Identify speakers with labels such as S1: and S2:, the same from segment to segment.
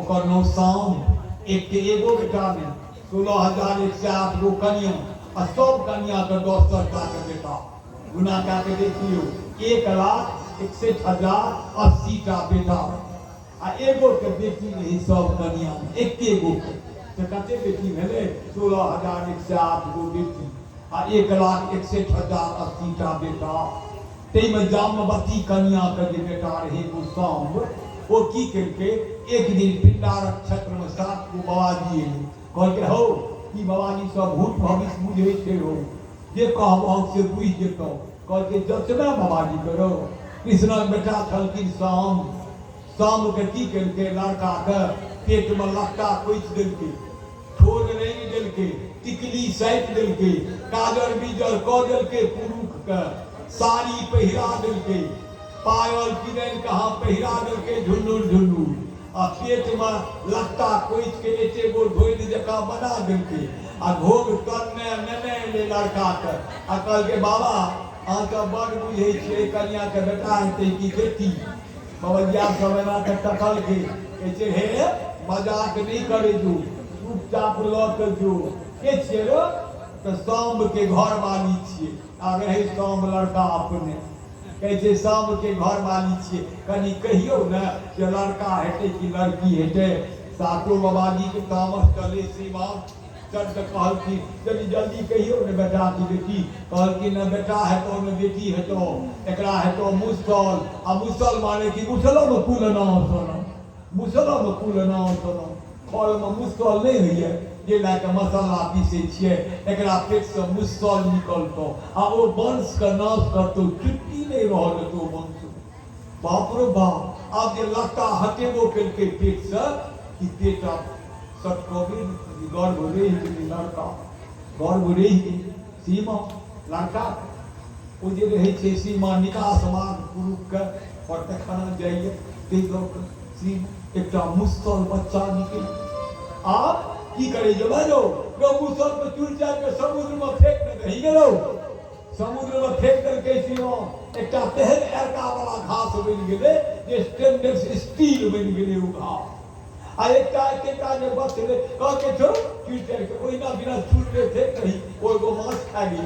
S1: ओकर नौ शाम एक के एगो बेटा में 16,108 गो कन्या आ सब कन्या के 10-10टा के बेटा गुना क्या के देखियो 1,61,080टा बेटा आ एगो के बेटी रही सब कन्या में एके गो के कते बेटी भेले 16,108 गो बेटी आ 1,61,080टा बेटा तई में जामवती कन्या के जे बेटा रहे वो सांब वो की करके एक दिन पिंडारक क्षेत्र में 7 गो बाबाजी एले कहलके हो कि बाबाजी सब भूत भविष्य बुझे छे हो जे कहबो से बुझ जेतो कहलके जतना बाबाजी करो कृष्ण बेटा छलकिन शाम के की करके लड़का के पेट में लट्टा कोइच देलके ठोर रेंग देलके टिकली साइट देलके काजर बीजर क देलके पुरुष के साड़ी पहिरा देलके पायल किदैन कहाँ पहिरा देलके झुन्नुर आ पेट में लट्टा कोइच के एते गो ढोल जका बना देलके आ भोग करने नेने ले लड़का के आ कहलके बाबा अहाँ तो बड़ बुझे छे कन्या के बेटा हेतै की बेटी बबलिया सबेरा के टकल के कहै हे मजाक नहीं करे जो चुपचाप ल के जो के छे रो तो सांब के घर वाली छिए आ रहे सांब लड़का अपने कहै सांब के घर वाली छिए कनी कहियो न कि लड़का हेतै कि लड़की हेतै सातो बाबाजी के तामस चले श्रीमान चल कहल की जल्दी जल्दी कहियो ने बेटा की बेटी कहल की न बेटा है तो न बेटी है तो एकरा है तो मुसल आ मुसल माने की मुसलो में कुल नाम सुनो मुसलो में कुल नाम सुनो फल में मुसल नहीं होइए जे ला के मसाला पीसे छिए एकरा पेट से मुसल निकलतो आ ओ वंश का नाश करतो चुट्टी नहीं रहल तो वंश बाप रे बाप अब जे लट्टा हटेबो करके पेट से कि पेट सटकोबी गर्भ रही लड़का गर्भ रही सीमा लड़का ओ जे रहे छे सीमा निकास मार्ग पुरुष के और तखना जाइए ते लोग सीमा एकटा मुस्तल बच्चा निकल आप की करे जमानो रो मुसल पे चुल जाए के समुद्र में फेंक दे रही गेलो समुद्र में फेंक करके सीमा एकटा तेहन एरका वाला घास बन गेले जे स्टेनलेस स्टील बन गेले उ घास आ एकटा जे बचले कहके जो चुलचर के ओइना बिना चूल पे फेंक रही ओगो माछ खा गई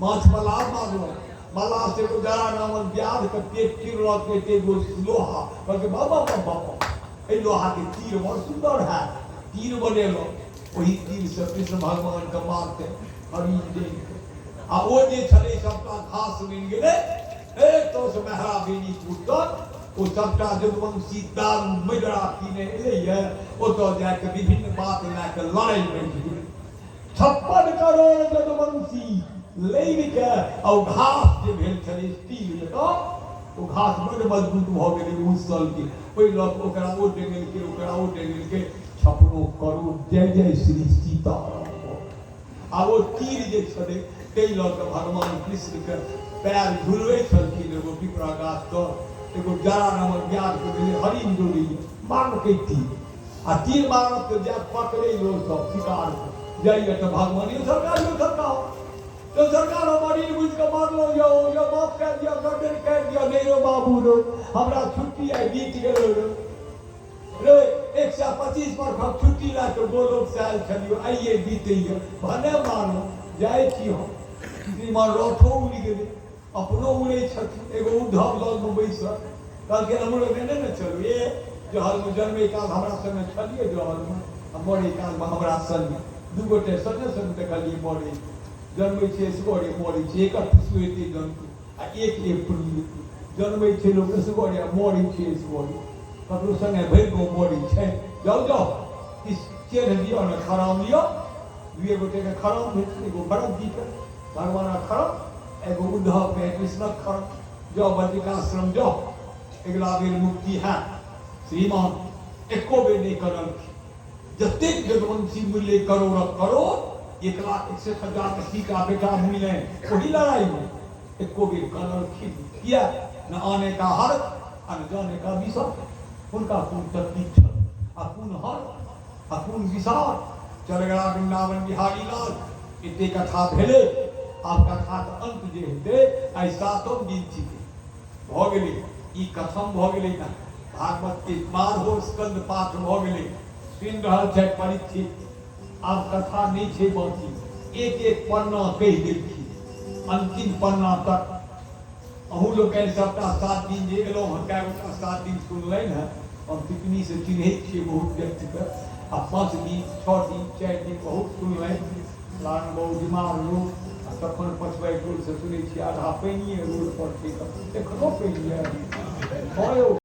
S1: माछ मलाह मारलो मलाह से को जरा नामन ब्याज के पेट चिरवा के ते गो लोहा कहके बाबा ए लोहा के तीर बहुत सुंदर है तीर बनेलो वही तीर से कृष्ण भगवान के मारते हरि दे आ ओ जे छले सबका घास मिल गेले ए तो से महरा बेनी टूटत वो सबटा जगवंशी दारू मैदरा पीने एलैया ओ तो जाके विभिन्न बात लाके लड़ाई बन गेल 56 करोड़ जगवंशी लैन के और घास जे भेल छले स्टील के तो वो घास बड़ मजबूत भ गेलै मुसल के ओइ लोग ओकरा ओ डेंगल के ओकरा ओ डेंगल के 56 करोड़ जय जय श्री सीताराम आ वो तीर जे छले तै लोग भगवान कृष्ण के पैर झुलवे छलखिन एगो पिपरा गाछ तो एगो जरा नामक ब्याज को मिले हरिन जोड़ी मार के थी आ तीर मारत तो जा पकड़े लो सब शिकार जाइए तो भगवान ये सरकार तो सरकार हमारी बुझ के मार लो यो माफ कर दिया गर्दन कर दिया नहीं रो बाबू रो हमरा छुट्टी है बीत गेलो रे 125 पर हम छुट्टी ला के गोलोक साल छलियो आइए बीतैयो भने मानो जाय छी हम श्रीमान रोठो उड़ी गेले अपनो उड़े छथिन एगो उद्धव लग में बैस कहलके हमरो ने न चलू ए जहल में जन्मे काल हमरा संग छलिए जहल में मरे काल में हमरा संग दू गोटे संग देखलिए मरे जन्मे छे सगोरे मरे छे एक खुशुएती जंतु आ एक अप्रैल जन्मे छे लोग सगोरे मरे छे सगोरे ककरो संगे भरि गो मरे छे जाओ इस चेर दियो न खराम लियो दुए गोटे के खराम भेट एगो भरत जी के भगवान खराम एगो उद्धव पे कृष्ण खराम जाओ बद्रिकाश्रम जाओ अगला बेर मुक्ति है श्रीमान एको बेर नहीं करल जतेक जगवंशी मिले करोड़ 1,61,080 का बेटा मिले वही लड़ाई में एको बेर करल किया न आने का हर न जाने का विषय उनका कौन तकलीफ छल अपूर्ण हर अपूर्ण विशाल चल गया वृंदावन बिहारी लाल इतने कथा भेले आप कथा का अंत जे हेते आई सातम दिन थी भ गेलै ई कथम भ गेलै ना भागवत के 12 स्कंद पाठ भ गेलै सुनि रहल छै परीक्षित आब कथा नहीं छै बाकी एक एक पन्ना कहि देलखिन अंतिम पन्ना तक अहूँ लोग सबटा 7 दिन जे एलहुँ हँ कए गोटा 7 दिन सुनलनि हँ हम टिप्पणी से चिन्हैत छियै बहुत व्यक्तिके आ 5 दिन 6 दिन 4 दिन बहुत सुनलनि लान बहुत बीमार लोग तखन पछुआई टोल से सुनै छियै आधा पानिए रोड पर छै एखनो पानि